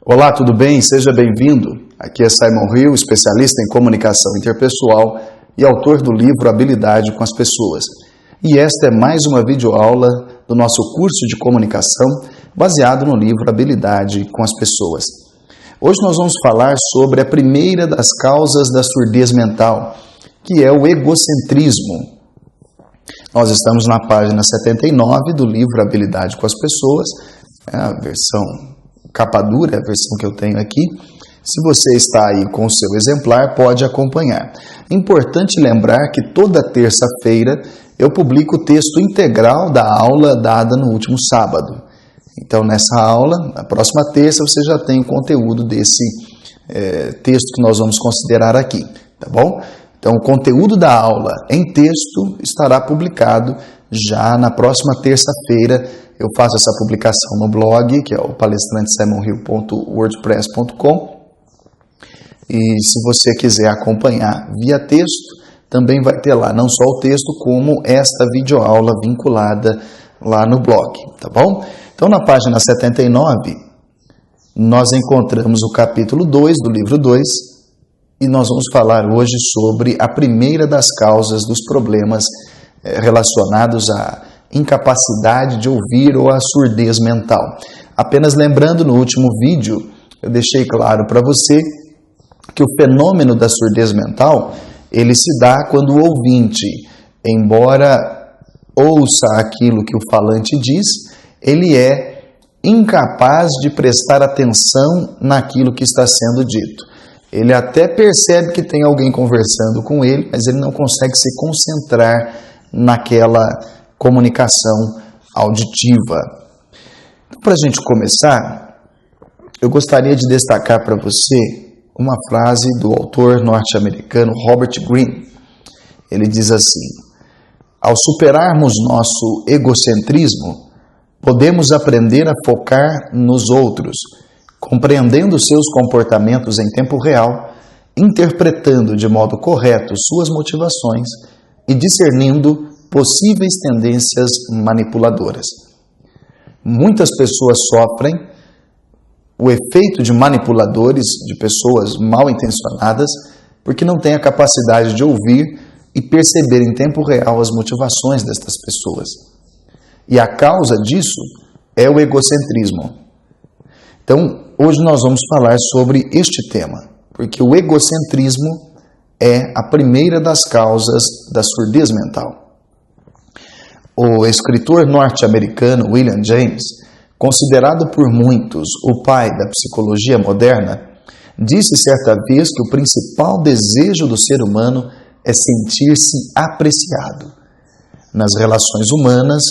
Olá, tudo bem? Seja bem-vindo. Aqui é Simon Hill, especialista em comunicação interpessoal e autor do livro Habilidade com as Pessoas. E esta é mais uma videoaula do nosso curso de comunicação baseado no livro Habilidade com as Pessoas. Hoje nós vamos falar sobre a primeira das causas da surdez mental, que é o egocentrismo. Nós estamos na página 79 do livro Habilidade com as Pessoas, a versão capa dura, a versão que eu tenho aqui. Se você está aí com o seu exemplar, pode acompanhar. Importante lembrar que toda terça-feira eu publico o texto integral da aula dada no último sábado. Então, nessa aula, na próxima terça, você já tem o conteúdo desse texto que nós vamos considerar aqui, tá bom? Então, o conteúdo da aula em texto estará publicado já na próxima terça-feira. Eu faço essa publicação no blog, que é o palestrantesimonhill.wordpress.com. E se você quiser acompanhar via texto, também vai ter lá não só o texto, como esta videoaula vinculada lá no blog, tá bom? Então, na página 79, nós encontramos o capítulo 2 do livro 2, e nós vamos falar hoje sobre a primeira das causas dos problemas relacionados à incapacidade de ouvir ou à surdez mental. Apenas lembrando, no último vídeo, eu deixei claro para você que o fenômeno da surdez mental, ele se dá quando o ouvinte, embora ouça aquilo que o falante diz, ele é incapaz de prestar atenção naquilo que está sendo dito. Ele até percebe que tem alguém conversando com ele, mas ele não consegue se concentrar naquela comunicação auditiva. Então, para a gente começar, eu gostaria de destacar para você uma frase do autor norte-americano Robert Greene. Ele diz assim: ao superarmos nosso egocentrismo, podemos aprender a focar nos outros, compreendendo seus comportamentos em tempo real, interpretando de modo correto suas motivações e discernindo possíveis tendências manipuladoras. Muitas pessoas sofrem o efeito de manipuladores, de pessoas mal intencionadas, porque não têm a capacidade de ouvir e perceber em tempo real as motivações destas pessoas. E a causa disso é o egocentrismo. Então, hoje nós vamos falar sobre este tema, porque o egocentrismo é a primeira das causas da surdez mental. O escritor norte-americano William James, considerado por muitos o pai da psicologia moderna, disse certa vez que o principal desejo do ser humano é sentir-se apreciado. Nas relações humanas,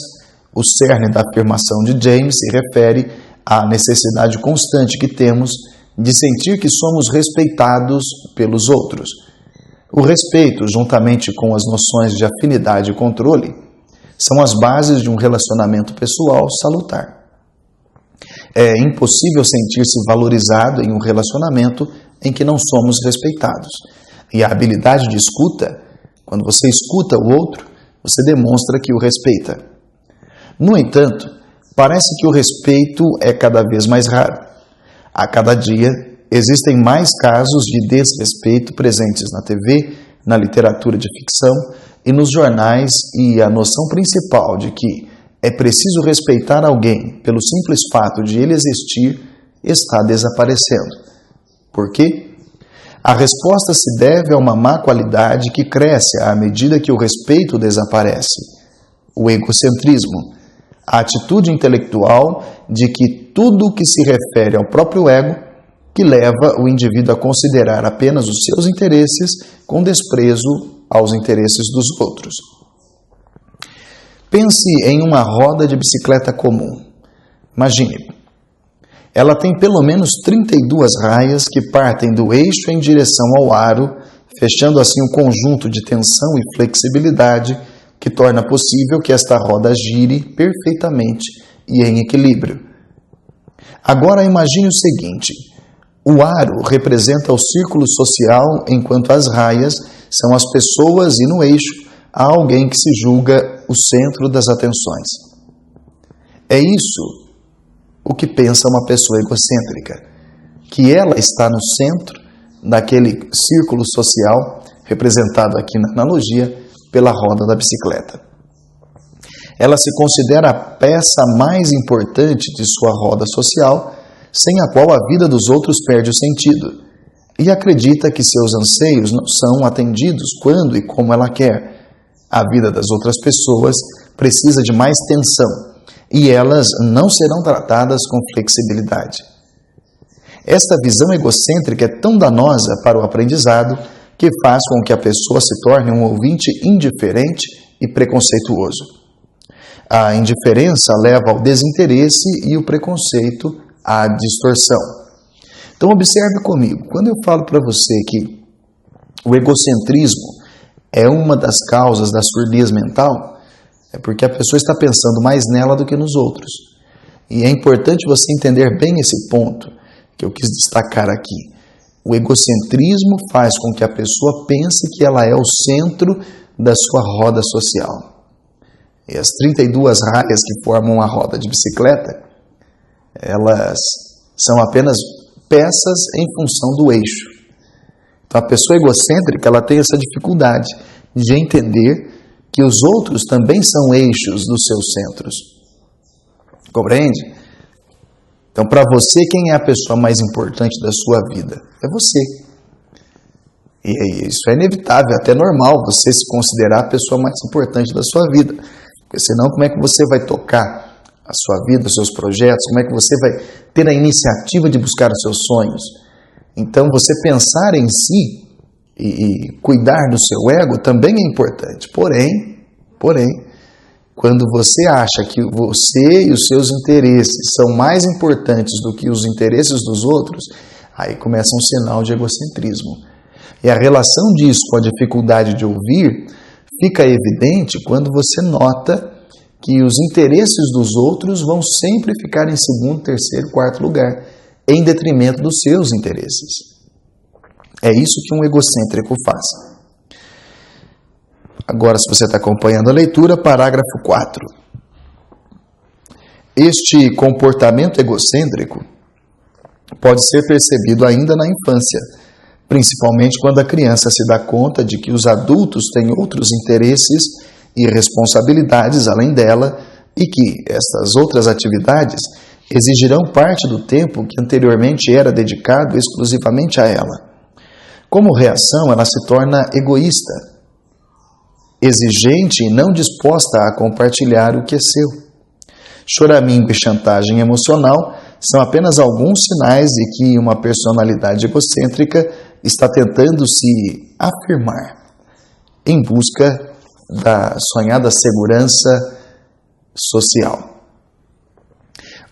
o cerne da afirmação de James se refere à necessidade constante que temos de sentir que somos respeitados pelos outros. O respeito, juntamente com as noções de afinidade e controle, são as bases de um relacionamento pessoal salutar. É impossível sentir-se valorizado em um relacionamento em que não somos respeitados. E a habilidade de escuta, quando você escuta o outro, você demonstra que o respeita. No entanto, parece que o respeito é cada vez mais raro. A cada dia, existem mais casos de desrespeito presentes na TV, na literatura de ficção e nos jornais, e a noção principal de que é preciso respeitar alguém pelo simples fato de ele existir está desaparecendo. Por quê? A resposta se deve a uma má qualidade que cresce à medida que o respeito desaparece: o egocentrismo, a atitude intelectual de que tudo o que se refere ao próprio ego, que leva o indivíduo a considerar apenas os seus interesses com desprezo aos interesses dos outros. Pense em uma roda de bicicleta comum. Imagine, ela tem pelo menos 32 raias que partem do eixo em direção ao aro, fechando assim um conjunto de tensão e flexibilidade que torna possível que esta roda gire perfeitamente e em equilíbrio. Agora imagine o seguinte: o aro representa o círculo social, enquanto as raias são as pessoas e no eixo há alguém que se julga o centro das atenções. É isso o que pensa uma pessoa egocêntrica. que ela está no centro daquele círculo social, representado aqui na analogia pela roda da bicicleta. Ela se considera a peça mais importante de sua roda social, sem a qual a vida dos outros perde o sentido, e acredita que seus anseios não são atendidos quando e como ela quer. A vida das outras pessoas precisa de mais tensão, e elas não serão tratadas com flexibilidade. Esta visão egocêntrica é tão danosa para o aprendizado que faz com que a pessoa se torne um ouvinte indiferente e preconceituoso. A indiferença leva ao desinteresse e o preconceito à distorção. Então observe comigo, quando eu falo para você que o egocentrismo é uma das causas da surdez mental, é porque a pessoa está pensando mais nela do que nos outros. E é importante você entender bem esse ponto que eu quis destacar aqui. O egocentrismo faz com que a pessoa pense que ela é o centro da sua roda social. E as 32 raias que formam a roda de bicicleta, elas são apenas peças em função do eixo. Então a pessoa egocêntrica, ela tem essa dificuldade de entender que os outros também são eixos dos seus centros. Compreende? Então, para você, quem é a pessoa mais importante da sua vida? É você. E isso é inevitável, até normal, você se considerar a pessoa mais importante da sua vida. Porque senão, como é que você vai tocar a sua vida, os seus projetos? Como é que você vai ter a iniciativa de buscar os seus sonhos? Então, você pensar em si e cuidar do seu ego também é importante. Porém, quando você acha que você e os seus interesses são mais importantes do que os interesses dos outros, aí começa um sinal de egocentrismo. E a relação disso com a dificuldade de ouvir fica evidente quando você nota que os interesses dos outros vão sempre ficar em segundo, terceiro, quarto lugar, em detrimento dos seus interesses. É isso que um egocêntrico faz. Agora, se você está acompanhando a leitura, parágrafo 4. Este comportamento egocêntrico pode ser percebido ainda na infância, principalmente quando a criança se dá conta de que os adultos têm outros interesses e responsabilidades além dela e que estas outras atividades exigirão parte do tempo que anteriormente era dedicado exclusivamente a ela. Como reação, ela se torna egoísta, exigente e não disposta a compartilhar o que é seu. Choramingo e chantagem emocional são apenas alguns sinais de que uma personalidade egocêntrica está tentando se afirmar em busca da sonhada segurança social.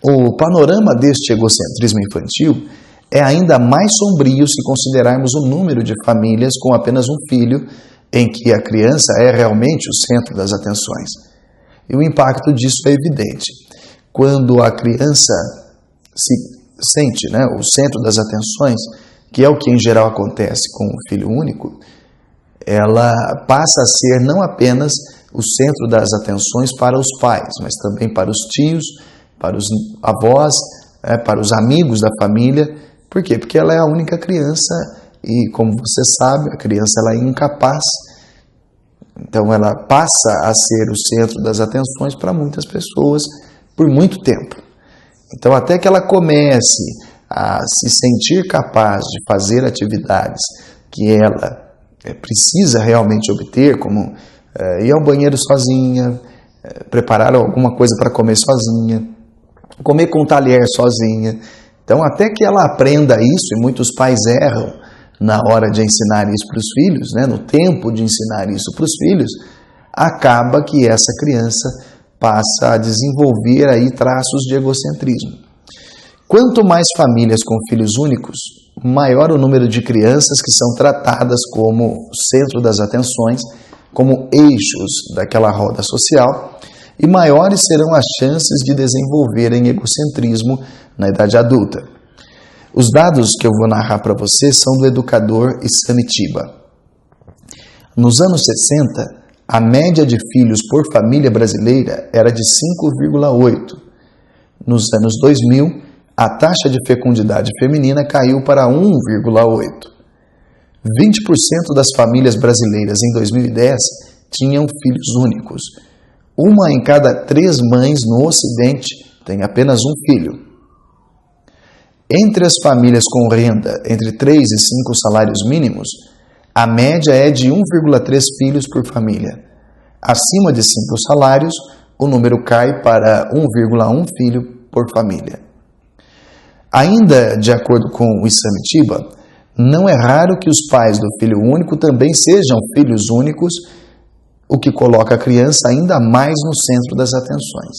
O panorama deste egocentrismo infantil é ainda mais sombrio se considerarmos o número de famílias com apenas um filho em que a criança é realmente o centro das atenções. E o impacto disso é evidente. Quando a criança se sente, o centro das atenções, que é o que em geral acontece com o filho único, ela passa a ser não apenas o centro das atenções para os pais, mas também para os tios, para os avós, para os amigos da família. Por quê? Porque ela é a única criança e, como você sabe, a criança ela é incapaz. Então ela passa a ser o centro das atenções para muitas pessoas por muito tempo. Então até que ela comece a se sentir capaz de fazer atividades que ela precisa realmente obter, como ir ao banheiro sozinha, preparar alguma coisa para comer sozinha, comer com talher sozinha. Então até que ela aprenda isso, e muitos pais erram na hora de ensinar isso para os filhos, no tempo de ensinar isso para os filhos, acaba que essa criança passa a desenvolver aí traços de egocentrismo. Quanto mais famílias com filhos únicos, maior o número de crianças que são tratadas como centro das atenções, como eixos daquela roda social, e maiores serão as chances de desenvolverem egocentrismo na idade adulta. Os dados que eu vou narrar para você são do educador Samitiba. Nos anos 60, a média de filhos por família brasileira era de 5,8. Nos anos 2000, a taxa de fecundidade feminina caiu para 1,8. 20% das famílias brasileiras em 2010 tinham filhos únicos. Uma em cada 3 mães no Ocidente tem apenas um filho. Entre as famílias com renda entre 3 e 5 salários mínimos, a média é de 1,3 filhos por família. Acima de 5 salários, o número cai para 1,1 filho por família. Ainda de acordo com o Isamitiba, não é raro que os pais do filho único também sejam filhos únicos, o que coloca a criança ainda mais no centro das atenções.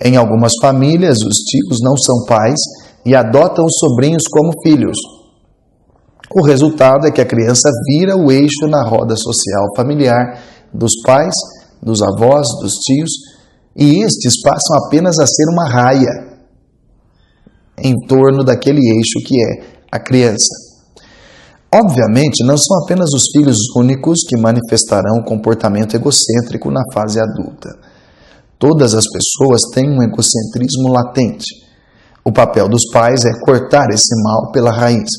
Em algumas famílias, os tios não são pais e adotam os sobrinhos como filhos. O resultado é que a criança vira o eixo na roda social familiar dos pais, dos avós, dos tios, e estes passam apenas a ser uma raia em torno daquele eixo que é a criança. Obviamente, não são apenas os filhos únicos que manifestarão comportamento egocêntrico na fase adulta. Todas as pessoas têm um egocentrismo latente. O papel dos pais é cortar esse mal pela raiz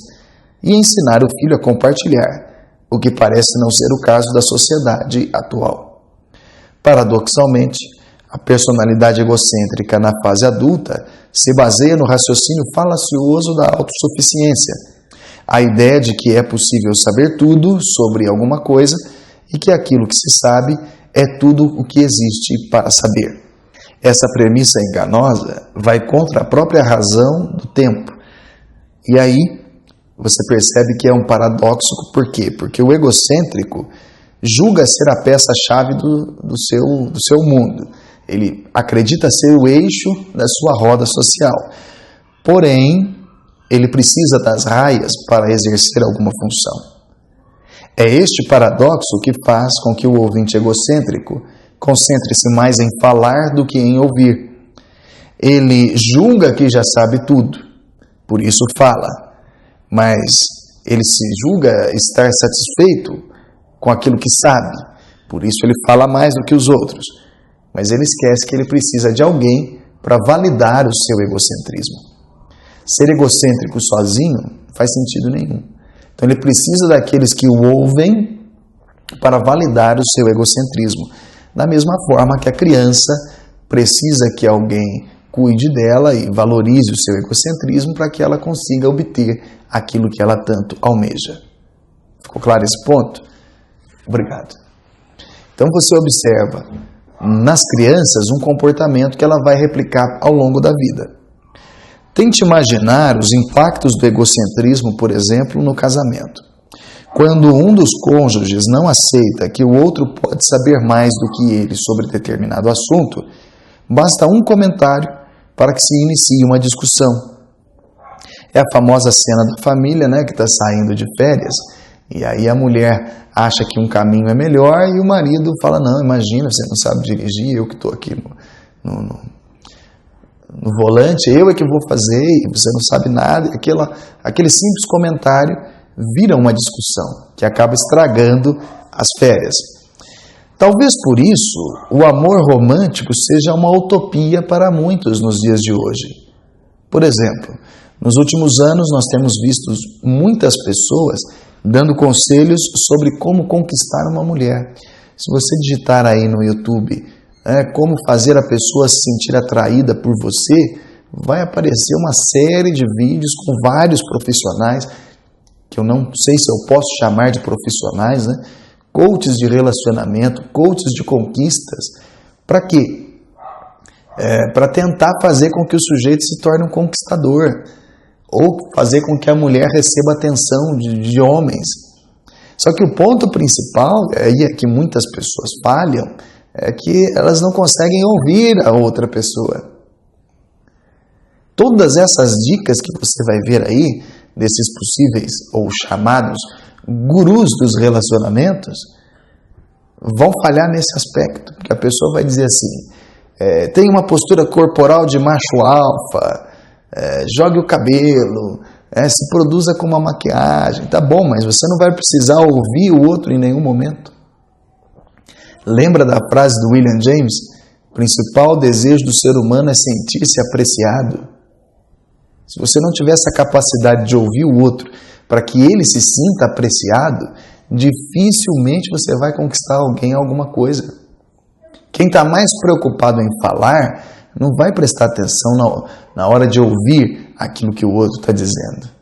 e ensinar o filho a compartilhar, o que parece não ser o caso da sociedade atual. Paradoxalmente, a personalidade egocêntrica na fase adulta se baseia no raciocínio falacioso da autossuficiência, a ideia de que é possível saber tudo sobre alguma coisa e que aquilo que se sabe é tudo o que existe para saber. Essa premissa enganosa vai contra a própria razão do tempo. E aí você percebe que é um paradoxo. Por quê? Porque o egocêntrico julga ser a peça-chave do seu mundo. Ele acredita ser o eixo da sua roda social. Porém, ele precisa das raias para exercer alguma função. É este paradoxo que faz com que o ouvinte egocêntrico concentre-se mais em falar do que em ouvir. Ele julga que já sabe tudo, por isso fala, mas ele se julga estar satisfeito com aquilo que sabe, por isso ele fala mais do que os outros, mas ele esquece que ele precisa de alguém para validar o seu egocentrismo. Ser egocêntrico sozinho não faz sentido nenhum. Então ele precisa daqueles que o ouvem para validar o seu egocentrismo. Da mesma forma que a criança precisa que alguém cuide dela e valorize o seu egocentrismo para que ela consiga obter aquilo que ela tanto almeja. Ficou claro esse ponto? Obrigado. Então você observa nas crianças um comportamento que ela vai replicar ao longo da vida. Tente imaginar os impactos do egocentrismo, por exemplo, no casamento. Quando um dos cônjuges não aceita que o outro pode saber mais do que ele sobre determinado assunto, basta um comentário para que se inicie uma discussão. É a famosa cena da família, que está saindo de férias, e aí a mulher acha que um caminho é melhor e o marido fala, não, imagina, você não sabe dirigir, eu que estou aqui no volante, eu é que vou fazer, e você não sabe nada, aquele simples comentário vira uma discussão que acaba estragando as férias. Talvez por isso o amor romântico seja uma utopia para muitos nos dias de hoje. Por exemplo, nos últimos anos nós temos visto muitas pessoas dando conselhos sobre como conquistar uma mulher. Se você digitar aí no YouTube como fazer a pessoa se sentir atraída por você, vai aparecer uma série de vídeos com vários profissionais, que eu não sei se eu posso chamar de profissionais, coaches de relacionamento, coaches de conquistas. Para quê? Para tentar fazer com que o sujeito se torne um conquistador, ou fazer com que a mulher receba atenção de homens. Só que o ponto principal, aí é que muitas pessoas falham, é que elas não conseguem ouvir a outra pessoa. Todas essas dicas que você vai ver aí, desses possíveis ou chamados gurus dos relacionamentos, vão falhar nesse aspecto, porque a pessoa vai dizer assim, tem uma postura corporal de macho alfa, jogue o cabelo, se produza com uma maquiagem, tá bom, mas você não vai precisar ouvir o outro em nenhum momento. Lembra da frase do William James? O principal desejo do ser humano é sentir-se apreciado. se você não tiver essa capacidade de ouvir o outro para que ele se sinta apreciado, dificilmente você vai conquistar alguém alguma coisa. Quem está mais preocupado em falar não vai prestar atenção na hora de ouvir aquilo que o outro está dizendo.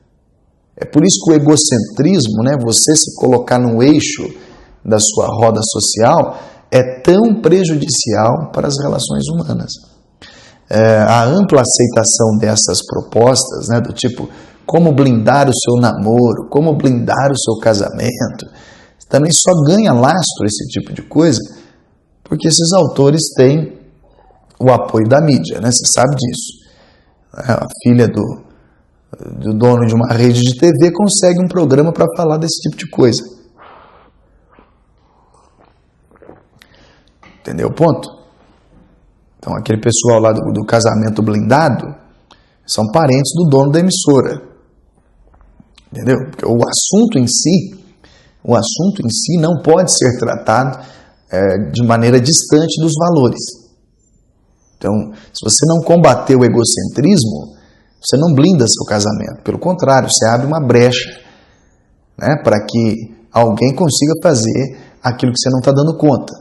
É por isso que o egocentrismo, né, você se colocar no eixo da sua roda social, é tão prejudicial para as relações humanas. A ampla aceitação dessas propostas, né, do tipo, como blindar o seu namoro, como blindar o seu casamento, também só ganha lastro esse tipo de coisa, porque esses autores têm o apoio da mídia, né? Você sabe disso. A filha do dono de uma rede de TV consegue um programa para falar desse tipo de coisa. Entendeu o ponto? Então, aquele pessoal lá do casamento blindado são parentes do dono da emissora. Entendeu? Porque o assunto em si não pode ser tratado de maneira distante dos valores. Então, se você não combater o egocentrismo, você não blinda seu casamento. Pelo contrário, você abre uma brecha, né, para que alguém consiga fazer aquilo que você não está dando conta.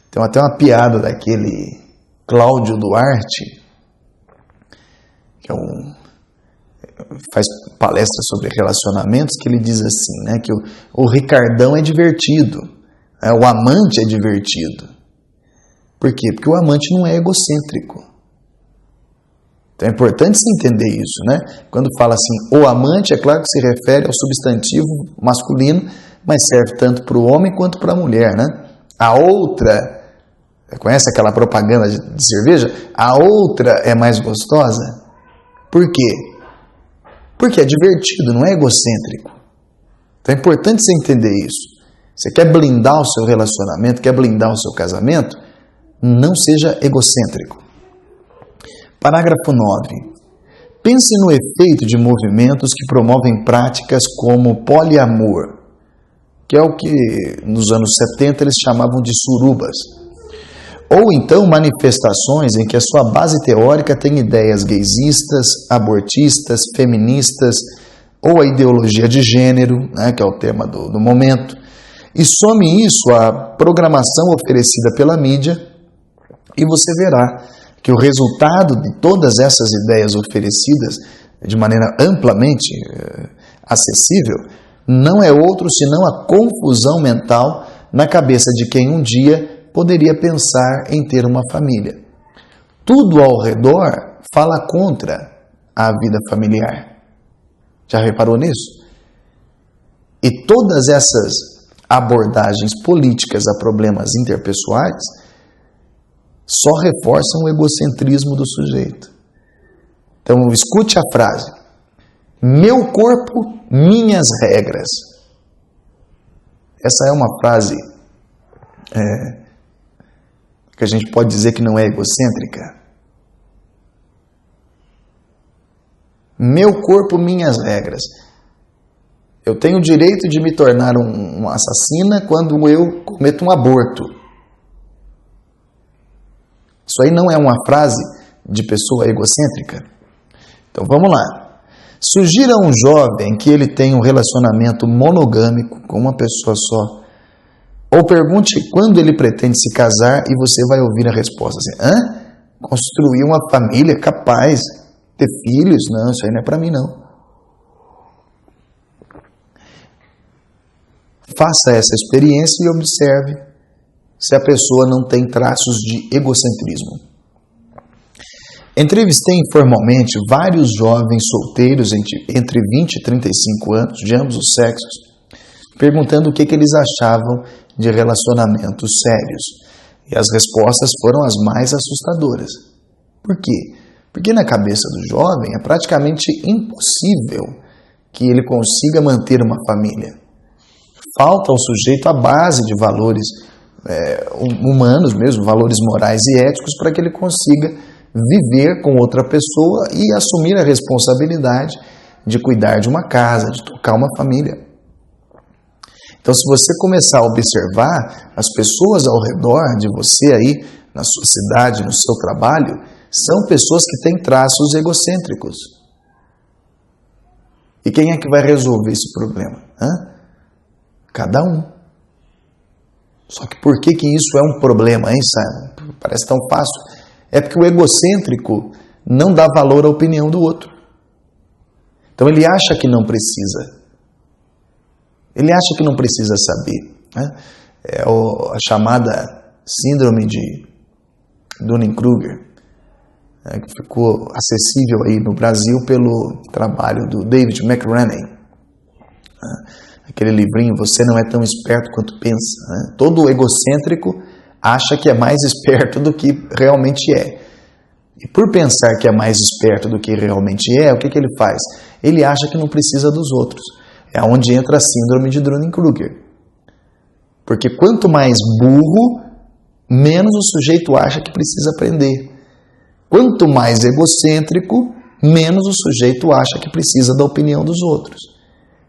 Tem até uma piada daquele Cláudio Duarte, que faz palestra sobre relacionamentos, que ele diz assim, né, que o Ricardão é divertido, o amante é divertido. Por quê? Porque o amante não é egocêntrico. Então é importante você entender isso, né? Quando fala assim, o amante, é claro que se refere ao substantivo masculino, mas serve tanto para o homem quanto para a mulher, né? A outra, conhece aquela propaganda de cerveja? A outra é mais gostosa. Por quê? Porque é divertido, não é egocêntrico. Então é importante você entender isso. Você quer blindar o seu relacionamento, quer blindar o seu casamento? Não seja egocêntrico. Parágrafo 9. Pense no efeito de movimentos que promovem práticas como poliamor, que é o que nos anos 70 eles chamavam de surubas. Ou então manifestações em que a sua base teórica tem ideias gaysistas, abortistas, feministas, ou a ideologia de gênero, né, que é o tema do momento, e some isso à programação oferecida pela mídia, e você verá que o resultado de todas essas ideias oferecidas de maneira amplamente acessível não é outro senão a confusão mental na cabeça de quem um dia poderia pensar em ter uma família. Tudo ao redor fala contra a vida familiar. Já reparou nisso? E todas essas abordagens políticas a problemas interpessoais só reforçam o egocentrismo do sujeito. Então, escute a frase: meu corpo, minhas regras. Essa é uma frase que a gente pode dizer que não é egocêntrica. Meu corpo, minhas regras. Eu tenho o direito de me tornar uma assassina quando eu cometo um aborto. Isso aí não é uma frase de pessoa egocêntrica? Então vamos lá. Sugira a um jovem que ele tenha um relacionamento monogâmico com uma pessoa só. Ou pergunte quando ele pretende se casar e você vai ouvir a resposta assim: construir uma família capaz, ter filhos? Não, isso aí não é para mim não. Faça essa experiência e observe se a pessoa não tem traços de egocentrismo. Entrevistei informalmente vários jovens solteiros entre 20 e 35 anos, de ambos os sexos, perguntando o que eles achavam de relacionamentos sérios. E as respostas foram as mais assustadoras. Por quê? Porque na cabeça do jovem é praticamente impossível que ele consiga manter uma família. Falta ao sujeito a base de valores humanos mesmo, valores morais e éticos, para que ele consiga viver com outra pessoa e assumir a responsabilidade de cuidar de uma casa, de tocar uma família. Então, se você começar a observar as pessoas ao redor de você aí, na sua cidade, no seu trabalho, são pessoas que têm traços egocêntricos. E quem é que vai resolver esse problema? Cada um. Só que por que isso é um problema, hein, Simon? Parece tão fácil. É porque o egocêntrico não dá valor à opinião do outro. Então ele acha que não precisa. Ele acha que não precisa saber. Né? É a chamada síndrome de Dunning-Kruger, que ficou acessível aí no Brasil pelo trabalho do David McRaney. Aquele livrinho, Você Não É Tão Esperto Quanto Pensa. Né? Todo egocêntrico acha que é mais esperto do que realmente é. E por pensar que é mais esperto do que realmente é, o que ele faz? Ele acha que não precisa dos outros. É onde entra a síndrome de Dunning-Kruger. Porque quanto mais burro, menos o sujeito acha que precisa aprender. Quanto mais egocêntrico, menos o sujeito acha que precisa da opinião dos outros.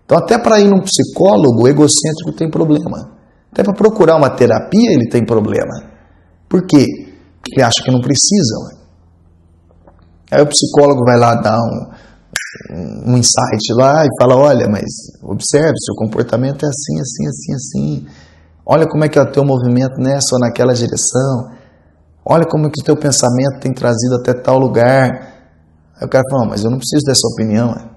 Então, até para ir num psicólogo, o egocêntrico tem problema. Até para procurar uma terapia, ele tem problema. Por quê? Porque ele acha que não precisa. Aí o psicólogo vai lá dar um insight lá e fala, olha, mas observe, seu comportamento é assim, assim, assim, assim. Olha como é que é o teu movimento nessa ou naquela direção. Olha como é que o teu pensamento tem trazido até tal lugar. Aí o cara fala, mas eu não preciso dessa opinião.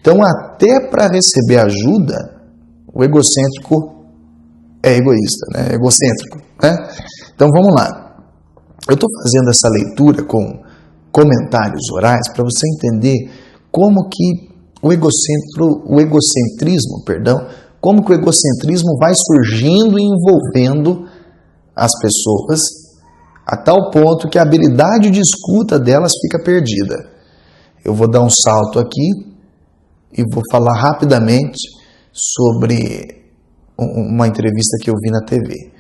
Então, até para receber ajuda, o egocêntrico é egoísta, né? Egocêntrico, né? Então, vamos lá. Eu estou fazendo essa leitura com comentários orais para você entender como que o egocentrismo, como que o egocentrismo vai surgindo e envolvendo as pessoas a tal ponto que a habilidade de escuta delas fica perdida. Eu vou dar um salto aqui e vou falar rapidamente sobre uma entrevista que eu vi na TV.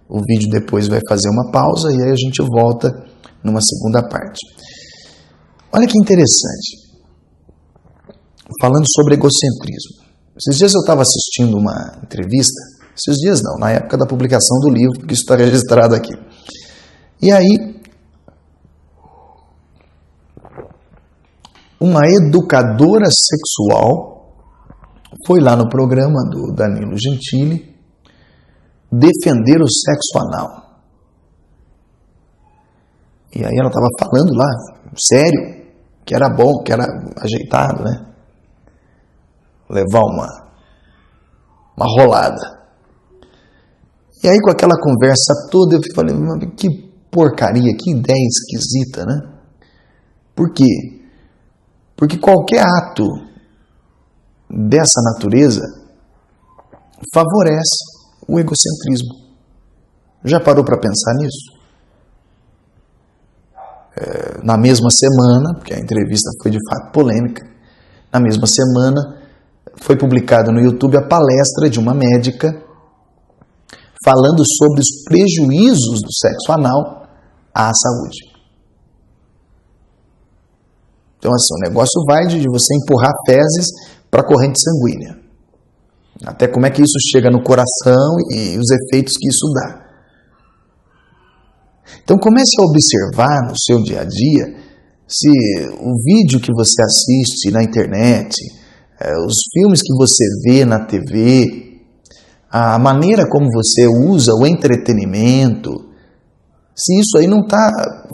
O vídeo depois vai fazer uma pausa e aí a gente volta numa segunda parte. Olha que interessante. Falando sobre egocentrismo. Esses dias eu estava assistindo uma entrevista, esses dias não, na época da publicação do livro, porque isso está registrado aqui. E aí, uma educadora sexual foi lá no programa do Danilo Gentili defender o sexo anal. E aí ela estava falando lá, sério, que era bom, que era ajeitado, né? Levar uma rolada. E aí com aquela conversa toda eu falei, que porcaria, que ideia esquisita, né? Por quê? Porque qualquer ato dessa natureza favorece o egocentrismo. Já parou para pensar nisso? Na mesma semana, porque a entrevista foi de fato polêmica, na mesma semana foi publicada no YouTube a palestra de uma médica falando sobre os prejuízos do sexo anal à saúde. Então, assim, o negócio vai de você empurrar fezes para a corrente sanguínea. Até como é que isso chega no coração e os efeitos que isso dá. Então, comece a observar no seu dia a dia se o vídeo que você assiste na internet, os filmes que você vê na TV, a maneira como você usa o entretenimento, se isso aí não está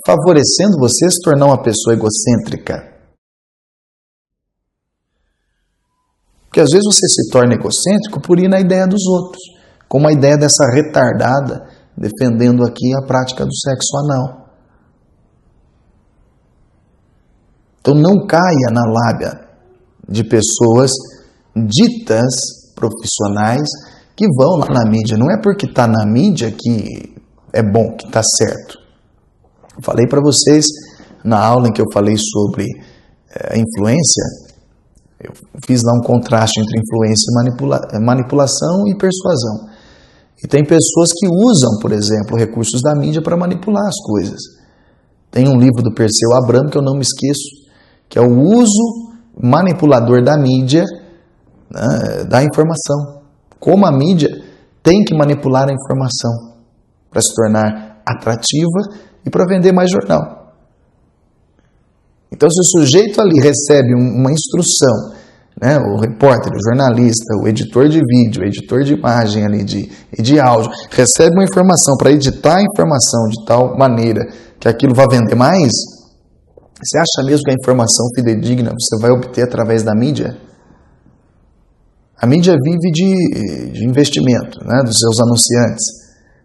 favorecendo você se tornar uma pessoa egocêntrica. Porque às vezes você se torna egocêntrico por ir na ideia dos outros, como a ideia dessa retardada defendendo aqui a prática do sexo anal. Então não caia na lábia de pessoas ditas profissionais que vão lá na mídia. Não é porque está na mídia que é bom, que está certo. Eu falei para vocês na aula em que eu falei sobre a influência, eu fiz lá um contraste entre influência e manipulação e persuasão. E tem pessoas que usam, por exemplo, recursos da mídia para manipular as coisas. Tem um livro do Perseu Abramo que eu não me esqueço, que é o uso manipulador da mídia, né, da informação. Como a mídia tem que manipular a informação para se tornar atrativa e para vender mais jornal. Então, se o sujeito ali recebe uma instrução, né, o repórter, o jornalista, o editor de vídeo, o editor de imagem ali e de áudio, recebe uma informação para editar a informação de tal maneira que aquilo vai vender mais, você acha mesmo que a informação fidedigna você vai obter através da mídia? A mídia vive de investimento, né, dos seus anunciantes.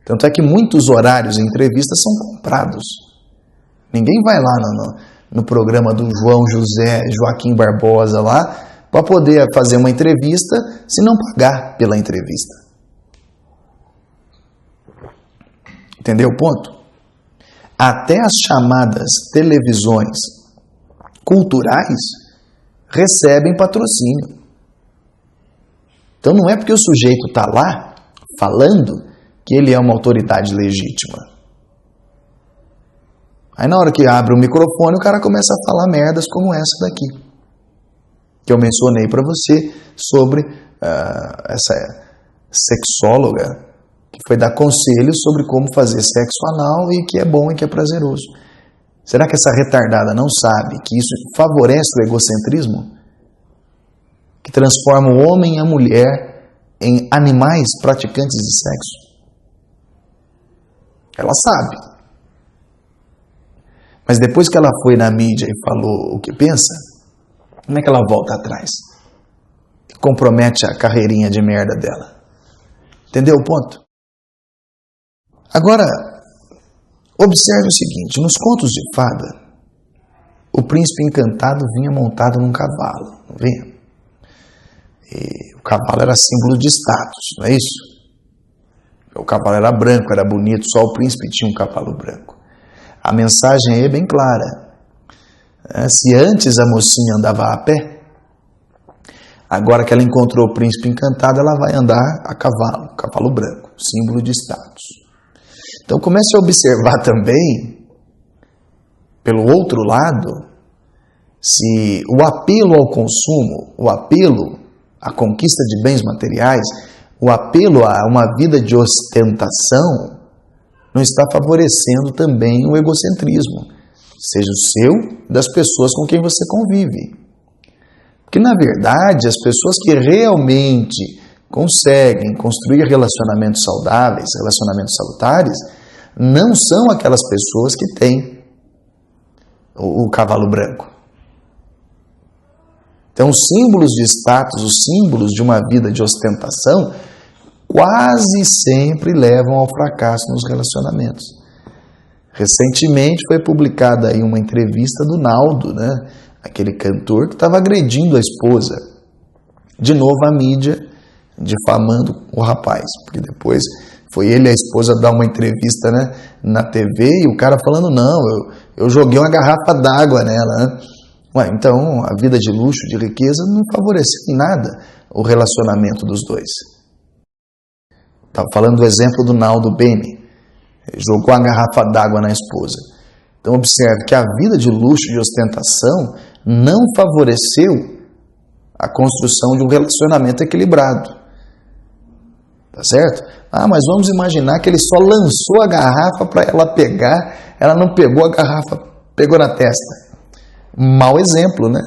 Tanto é que muitos horários em entrevistas são comprados. Ninguém vai lá no programa do Joaquim Barbosa lá, para poder fazer uma entrevista se não pagar pela entrevista. Entendeu o ponto? Até as chamadas televisões culturais recebem patrocínio. Então não é porque o sujeito está lá falando que ele é uma autoridade legítima. Aí na hora que abre o microfone, o cara começa a falar merdas como essa daqui, que eu mencionei para você sobre essa sexóloga que foi dar conselhos sobre como fazer sexo anal e que é bom e que é prazeroso. Será que essa retardada não sabe que isso favorece o egocentrismo? Que transforma o homem e a mulher em animais praticantes de sexo? Ela sabe. Mas depois que ela foi na mídia e falou o que pensa, como é que ela volta atrás? E compromete a carreirinha de merda dela. Entendeu o ponto? Agora, observe o seguinte, nos contos de fada, o príncipe encantado vinha montado num cavalo, não vinha? E o cavalo era símbolo de status, não é isso? O cavalo era branco, era bonito, só o príncipe tinha um cavalo branco. A mensagem aí é bem clara. Se antes a mocinha andava a pé, agora que ela encontrou o príncipe encantado, ela vai andar a cavalo, cavalo branco, símbolo de status. Então comece a observar também, pelo outro lado, se o apelo ao consumo, o apelo à conquista de bens materiais, o apelo a uma vida de ostentação, não está favorecendo também o egocentrismo, seja o seu e das pessoas com quem você convive. Porque, na verdade, as pessoas que realmente conseguem construir relacionamentos saudáveis, relacionamentos salutares, não são aquelas pessoas que têm o cavalo branco. Então, os símbolos de status, os símbolos de uma vida de ostentação, quase sempre levam ao fracasso nos relacionamentos. Recentemente foi publicada aí uma entrevista do Naldo, né? Aquele cantor que estava agredindo a esposa. De novo a mídia difamando o rapaz, porque depois foi ele e a esposa dar uma entrevista, né, na TV e o cara falando, não, eu joguei uma garrafa d'água nela, né? Ué, então a vida de luxo, de riqueza não favoreceu em nada o relacionamento dos dois. Estava falando do exemplo do Naldo Bene, ele jogou uma garrafa d'água na esposa. Então observe que a vida de luxo, de ostentação, não favoreceu a construção de um relacionamento equilibrado. Tá certo? Mas vamos imaginar que ele só lançou a garrafa para ela pegar, ela não pegou a garrafa, pegou na testa. Mau exemplo, né?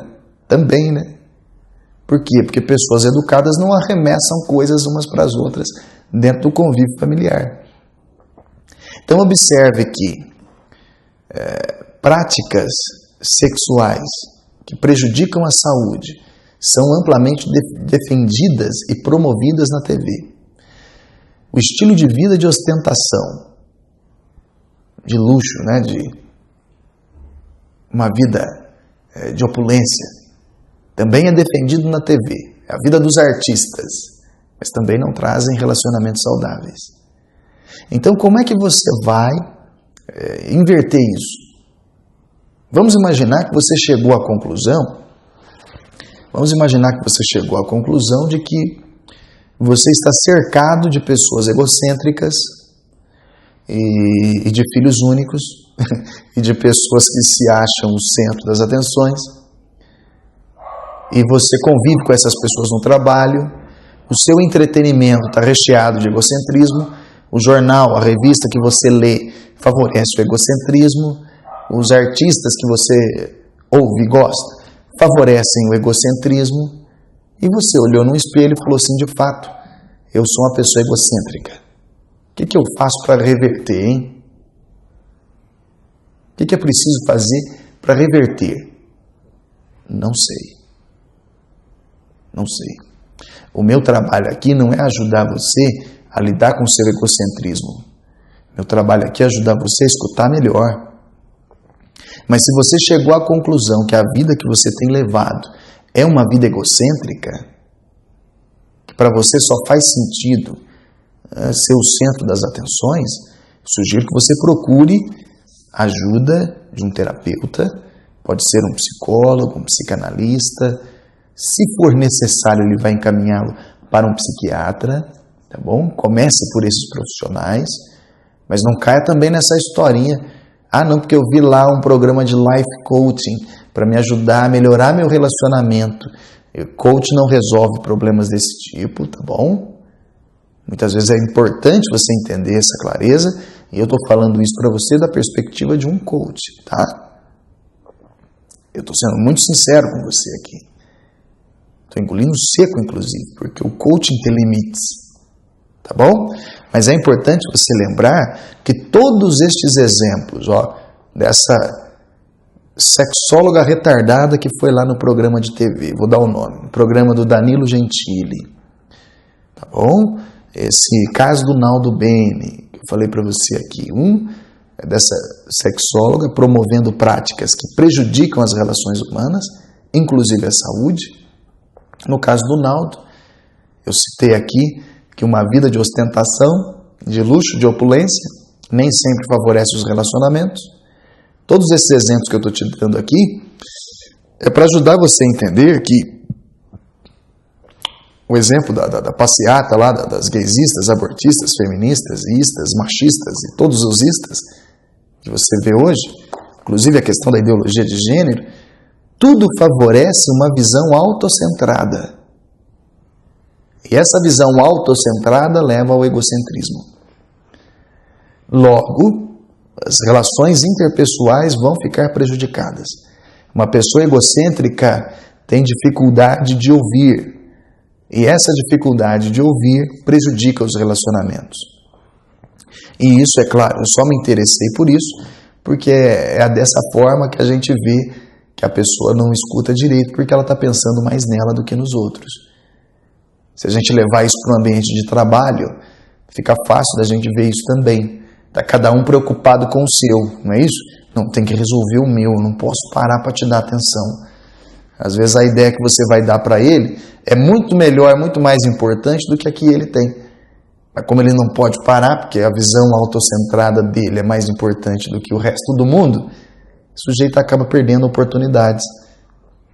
Também, né? Por quê? Porque pessoas educadas não arremessam coisas umas para as outras dentro do convívio familiar. Então observe que práticas sexuais que prejudicam a saúde são amplamente defendidas e promovidas na TV. O estilo de vida de ostentação, de luxo, né, de uma vida de opulência, também é defendido na TV. É a vida dos artistas, mas também não trazem relacionamentos saudáveis. Então, como é que você vai inverter isso? Vamos imaginar que você chegou à conclusão de que você está cercado de pessoas egocêntricas e de filhos únicos e de pessoas que se acham o centro das atenções, e você convive com essas pessoas no trabalho, o seu entretenimento está recheado de egocentrismo, o jornal, a revista que você lê favorece o egocentrismo, os artistas que você ouve e gosta, favorecem o egocentrismo, e você olhou no espelho e falou assim, de fato, eu sou uma pessoa egocêntrica. O que eu faço para reverter, hein? O que é preciso fazer para reverter? Não sei. Não sei. O meu trabalho aqui não é ajudar você a lidar com o seu egocentrismo. Meu trabalho aqui é ajudar você a escutar melhor. Mas se você chegou à conclusão que a vida que você tem levado é uma vida egocêntrica, que para você só faz sentido ser o centro das atenções, sugiro que você procure ajuda de um terapeuta, pode ser um psicólogo, um psicanalista. Se for necessário, ele vai encaminhá-lo para um psiquiatra, tá bom? Comece por esses profissionais, mas não caia também nessa historinha. Não, porque eu vi lá um programa de life coaching para me ajudar a melhorar meu relacionamento. Coach não resolve problemas desse tipo, tá bom? Muitas vezes é importante você entender essa clareza, e eu estou falando isso para você da perspectiva de um coach, tá? Eu estou sendo muito sincero com você aqui. Estou engolindo seco, inclusive, porque o coaching tem limites, tá bom? Mas é importante você lembrar que todos estes exemplos, dessa sexóloga retardada que foi lá no programa de TV, vou dar o nome, o programa do Danilo Gentili, tá bom? Esse caso do Naldo Bene, que eu falei para você aqui, é dessa sexóloga promovendo práticas que prejudicam as relações humanas, inclusive a saúde. No caso do Naldo, eu citei aqui que uma vida de ostentação, de luxo, de opulência, nem sempre favorece os relacionamentos. Todos esses exemplos que eu estou te dando aqui é para ajudar você a entender que o exemplo da passeata lá, das gaysistas, abortistas, feministas, istas, machistas e todos os istas que você vê hoje, inclusive a questão da ideologia de gênero, tudo favorece uma visão autocentrada. E essa visão autocentrada leva ao egocentrismo. Logo, as relações interpessoais vão ficar prejudicadas. Uma pessoa egocêntrica tem dificuldade de ouvir. E essa dificuldade de ouvir prejudica os relacionamentos. E isso, é claro, eu só me interessei por isso, porque é dessa forma que a gente vê que a pessoa não escuta direito, porque ela está pensando mais nela do que nos outros. Se a gente levar isso para um ambiente de trabalho, fica fácil da gente ver isso também. Está cada um preocupado com o seu, não é isso? Não, tem que resolver o meu, eu não posso parar para te dar atenção. Às vezes a ideia que você vai dar para ele é muito melhor, é muito mais importante do que a que ele tem. Mas como ele não pode parar, porque a visão autocentrada dele é mais importante do que o resto do mundo, o sujeito acaba perdendo oportunidades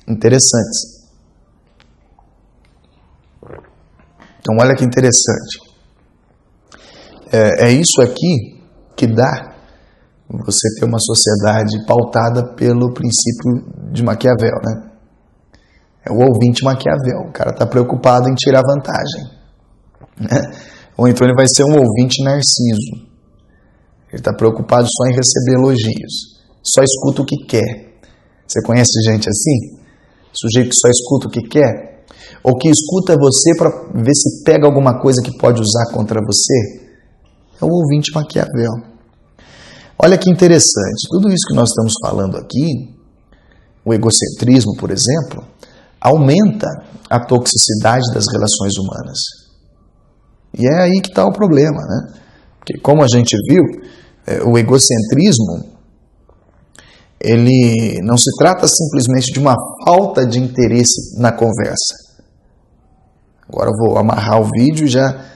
interessantes. Então olha que interessante. É isso aqui que dá você ter uma sociedade pautada pelo princípio de Maquiavel, né? É o ouvinte Maquiavel. O cara está preocupado em tirar vantagem, né? Ou então ele vai ser um ouvinte narciso. Ele está preocupado só em receber elogios. Só escuta o que quer. Você conhece gente assim? Sujeito que só escuta o que quer? Ou que escuta você para ver se pega alguma coisa que pode usar contra você? É o ouvinte Maquiavel. Olha que interessante. Tudo isso que nós estamos falando aqui, o egocentrismo, por exemplo, aumenta a toxicidade das relações humanas. E é aí que está o problema, né? Porque, como a gente viu, o egocentrismo, ele não se trata simplesmente de uma falta de interesse na conversa. Agora eu vou amarrar o vídeo e já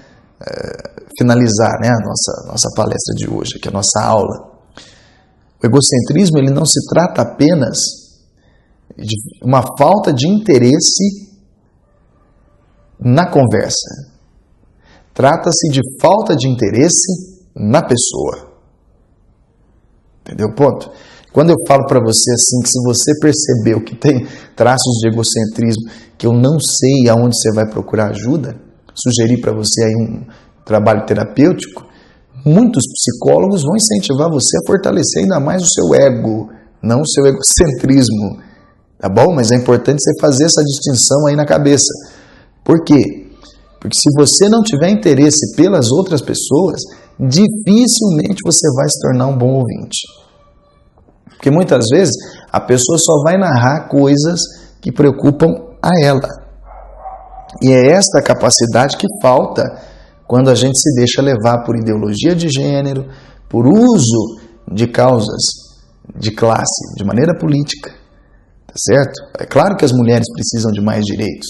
finalizar, né, a nossa palestra de hoje, que é a nossa aula. O egocentrismo, ele não se trata apenas de uma falta de interesse na conversa. Trata-se de falta de interesse na pessoa. Entendeu o ponto? Quando eu falo para você assim, que se você percebeu que tem traços de egocentrismo, que eu não sei aonde você vai procurar ajuda, sugerir para você aí um trabalho terapêutico, muitos psicólogos vão incentivar você a fortalecer ainda mais o seu ego, não o seu egocentrismo. Tá bom? Mas é importante você fazer essa distinção aí na cabeça. Por quê? Porque se você não tiver interesse pelas outras pessoas, dificilmente você vai se tornar um bom ouvinte. Porque muitas vezes a pessoa só vai narrar coisas que preocupam a ela. E é esta capacidade que falta quando a gente se deixa levar por ideologia de gênero, por uso de causas de classe, de maneira política. Tá certo? É claro que as mulheres precisam de mais direitos,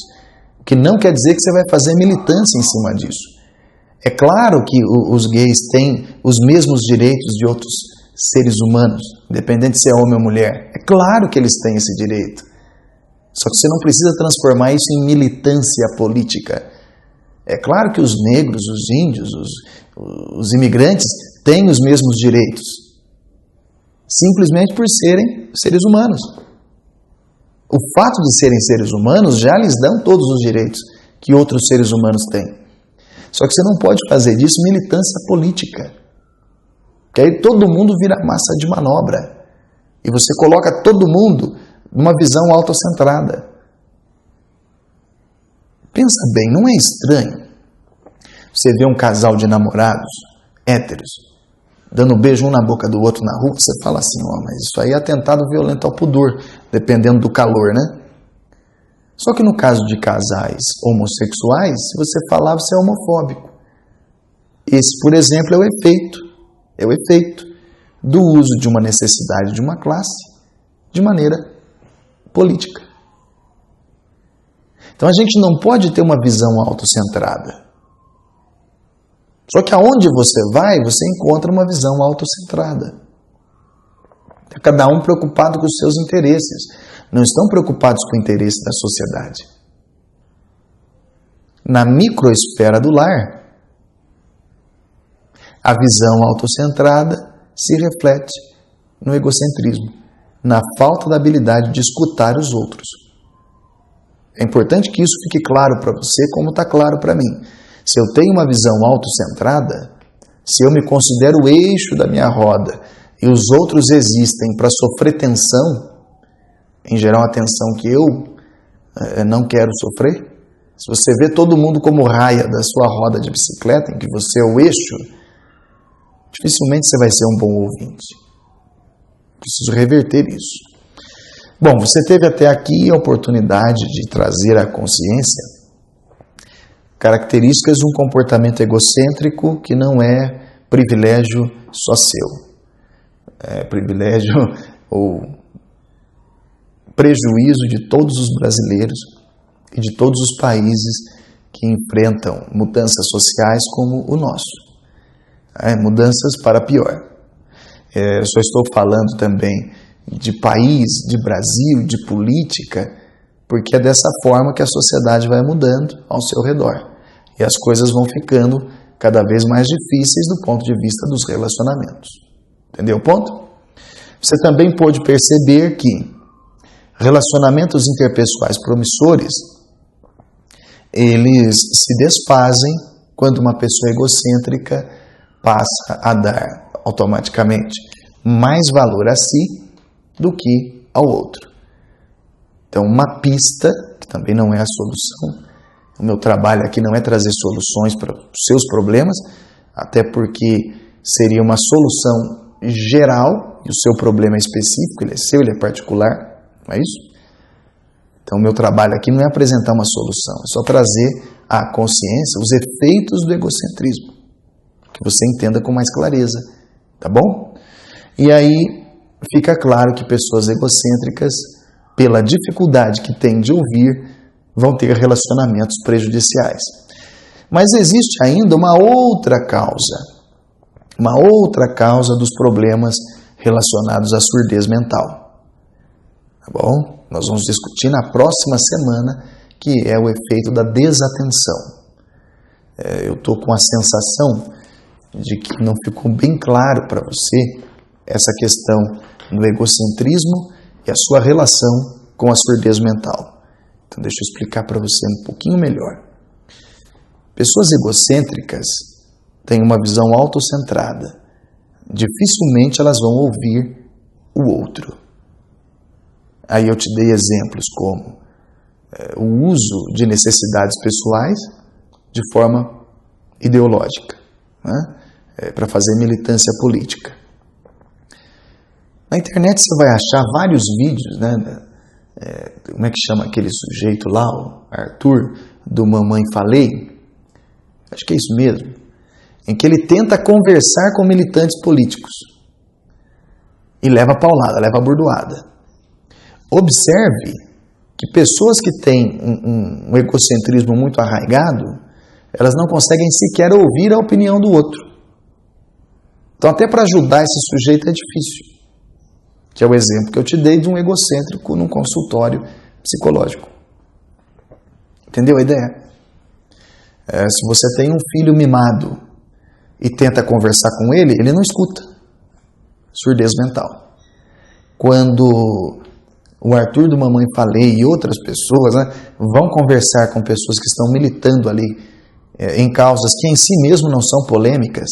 o que não quer dizer que você vai fazer militância em cima disso. É claro que os gays têm os mesmos direitos de outros seres humanos, independente se é homem ou mulher. É claro que eles têm esse direito. Só que você não precisa transformar isso em militância política. É claro que os negros, os índios, os imigrantes têm os mesmos direitos, simplesmente por serem seres humanos. O fato de serem seres humanos já lhes dão todos os direitos que outros seres humanos têm. Só que você não pode fazer disso militância política. Porque aí todo mundo vira massa de manobra. E você coloca todo mundo numa visão autocentrada. Pensa bem, não é estranho você ver um casal de namorados, héteros, dando um beijo um na boca do outro na rua? Você fala assim, mas isso aí é atentado violento ao pudor, dependendo do calor, né? Só que no caso de casais homossexuais, se você falar, você é homofóbico. Esse, por exemplo, é o efeito do uso de uma necessidade de uma classe de maneira política. Então a gente não pode ter uma visão autocentrada. Só que aonde você vai, você encontra uma visão autocentrada. Cada um preocupado com os seus interesses. Não estão preocupados com o interesse da sociedade. Na microesfera do lar, a visão autocentrada se reflete no egocentrismo, na falta da habilidade de escutar os outros. É importante que isso fique claro para você, como está claro para mim. Se eu tenho uma visão autocentrada, se eu me considero o eixo da minha roda e os outros existem para sofrer tensão, em geral a tensão que eu não quero sofrer, se você vê todo mundo como raia da sua roda de bicicleta, em que você é o eixo, dificilmente você vai ser um bom ouvinte. Preciso reverter isso. Bom, você teve até aqui a oportunidade de trazer à consciência características de um comportamento egocêntrico que não é privilégio só seu. É privilégio ou prejuízo de todos os brasileiros e de todos os países que enfrentam mudanças sociais como o nosso. Mudanças para pior. Eu só estou falando também de país, de Brasil, de política, porque é dessa forma que a sociedade vai mudando ao seu redor. E as coisas vão ficando cada vez mais difíceis do ponto de vista dos relacionamentos. Entendeu o ponto? Você também pode perceber que relacionamentos interpessoais promissores, eles se desfazem quando uma pessoa egocêntrica passa a dar automaticamente mais valor a si do que ao outro. Então, uma pista, que também não é a solução. O meu trabalho aqui não é trazer soluções para os seus problemas, até porque seria uma solução geral, e o seu problema é específico, ele é seu, ele é particular, não é isso? Então, o meu trabalho aqui não é apresentar uma solução, é só trazer à consciência os efeitos do egocentrismo, que você entenda com mais clareza, tá bom? E aí fica claro que pessoas egocêntricas, pela dificuldade que têm de ouvir, vão ter relacionamentos prejudiciais. Mas existe ainda uma outra causa dos problemas relacionados à surdez mental. Tá bom? Nós vamos discutir na próxima semana, que é o efeito da desatenção. Eu estou com a sensação de que não ficou bem claro para você essa questão do egocentrismo e a sua relação com a surdez mental. Então deixa eu explicar para você um pouquinho melhor. Pessoas egocêntricas têm uma visão autocentrada. Dificilmente elas vão ouvir o outro. Aí eu te dei exemplos como o uso de necessidades pessoais de forma ideológica, né? Para fazer militância política. Na internet você vai achar vários vídeos, né? Como é que chama aquele sujeito lá, o Arthur, do Mamãe Falei? Acho que é isso mesmo. Em que ele tenta conversar com militantes políticos. E leva paulada, leva bordoada. Observe que pessoas que têm um egocentrismo muito arraigado, elas não conseguem sequer ouvir a opinião do outro. Então até para ajudar esse sujeito é difícil. Que é o exemplo que eu te dei de um egocêntrico num consultório psicológico. Entendeu a ideia? Se você tem um filho mimado e tenta conversar com ele, ele não escuta. Surdez mental. Quando o Arthur do Mamãe Falei e outras pessoas, né, vão conversar com pessoas que estão militando ali em causas que em si mesmo não são polêmicas,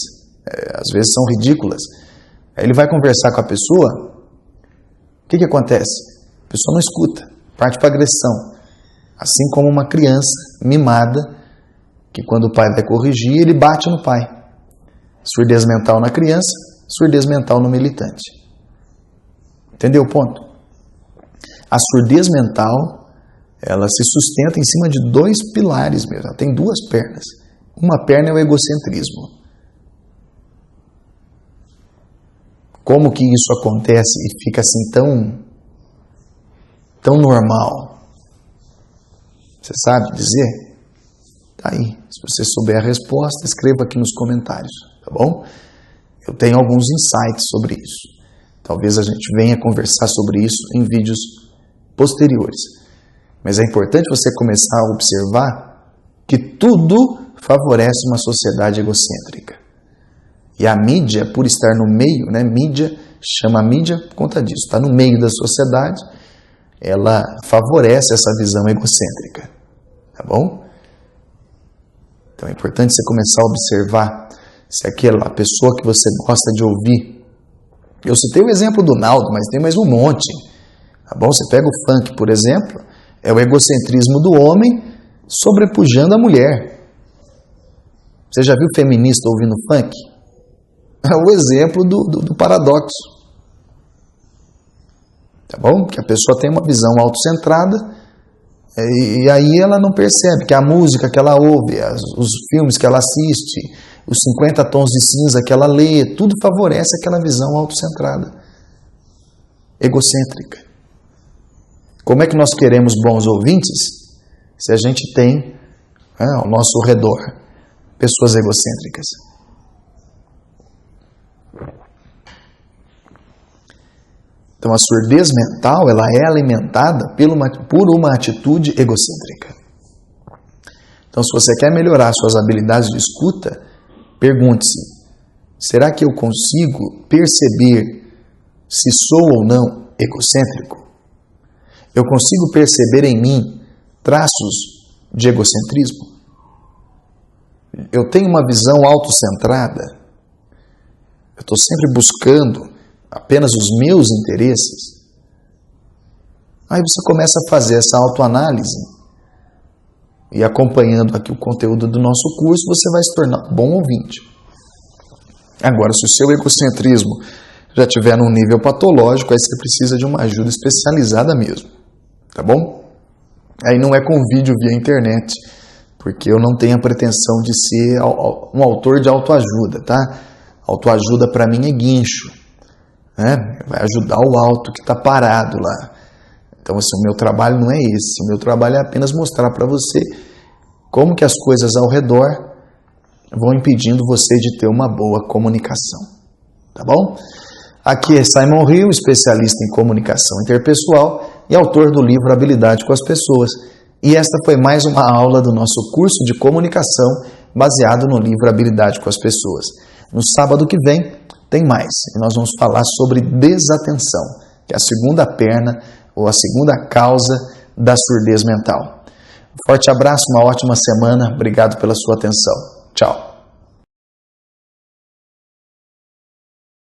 às vezes são ridículas, aí ele vai conversar com a pessoa. O que acontece? A pessoa não escuta, parte para agressão. Assim como uma criança mimada, que quando o pai vai corrigir, ele bate no pai. Surdez mental na criança, surdez mental no militante. Entendeu o ponto? A surdez mental, ela se sustenta em cima de dois pilares mesmo. Ela tem duas pernas. Uma perna é o egocentrismo. Como que isso acontece e fica assim tão normal? Você sabe dizer? Tá aí. Se você souber a resposta, escreva aqui nos comentários, tá bom? Eu tenho alguns insights sobre isso. Talvez a gente venha conversar sobre isso em vídeos posteriores. Mas é importante você começar a observar que tudo favorece uma sociedade egocêntrica. E a mídia, por estar no meio, né, mídia, chama a mídia por conta disso, está no meio da sociedade, ela favorece essa visão egocêntrica, tá bom? Então é importante você começar a observar se aquela pessoa que você gosta de ouvir, eu citei o exemplo do Naldo, mas tem mais um monte, tá bom? Você pega o funk, por exemplo, é o egocentrismo do homem sobrepujando a mulher. Você já viu feminista ouvindo funk? É o exemplo do paradoxo. Tá bom? Que a pessoa tem uma visão autocentrada e aí ela não percebe que a música que ela ouve, os filmes que ela assiste, os 50 tons de cinza que ela lê, tudo favorece aquela visão autocentrada, egocêntrica. Como é que nós queremos bons ouvintes se a gente tem ao nosso redor pessoas egocêntricas? Então a surdez mental ela é alimentada por uma atitude egocêntrica. Então se você quer melhorar suas habilidades de escuta, pergunte-se, será que eu consigo perceber se sou ou não egocêntrico? Eu consigo perceber em mim traços de egocentrismo? Eu tenho uma visão autocentrada? Eu estou sempre buscando apenas os meus interesses? Aí você começa a fazer essa autoanálise e acompanhando aqui o conteúdo do nosso curso, você vai se tornar um bom ouvinte. Agora, se o seu egocentrismo já estiver num nível patológico, aí você precisa de uma ajuda especializada mesmo, tá bom? Aí não é com vídeo via internet, porque eu não tenho a pretensão de ser um autor de autoajuda, tá? Autoajuda para mim é guincho. Vai ajudar o alto que está parado lá. Então assim, o meu trabalho não é esse. O meu trabalho é apenas mostrar para você como que as coisas ao redor vão impedindo você de ter uma boa comunicação. Tá bom? Aqui é Simon Hill, especialista em comunicação interpessoal e autor do livro Habilidade com as Pessoas. E esta foi mais uma aula do nosso curso de comunicação baseado no livro Habilidade com as Pessoas. No sábado que vem tem mais, e nós vamos falar sobre desatenção, que é a segunda perna ou a segunda causa da surdez mental. Um forte abraço, uma ótima semana, obrigado pela sua atenção. Tchau.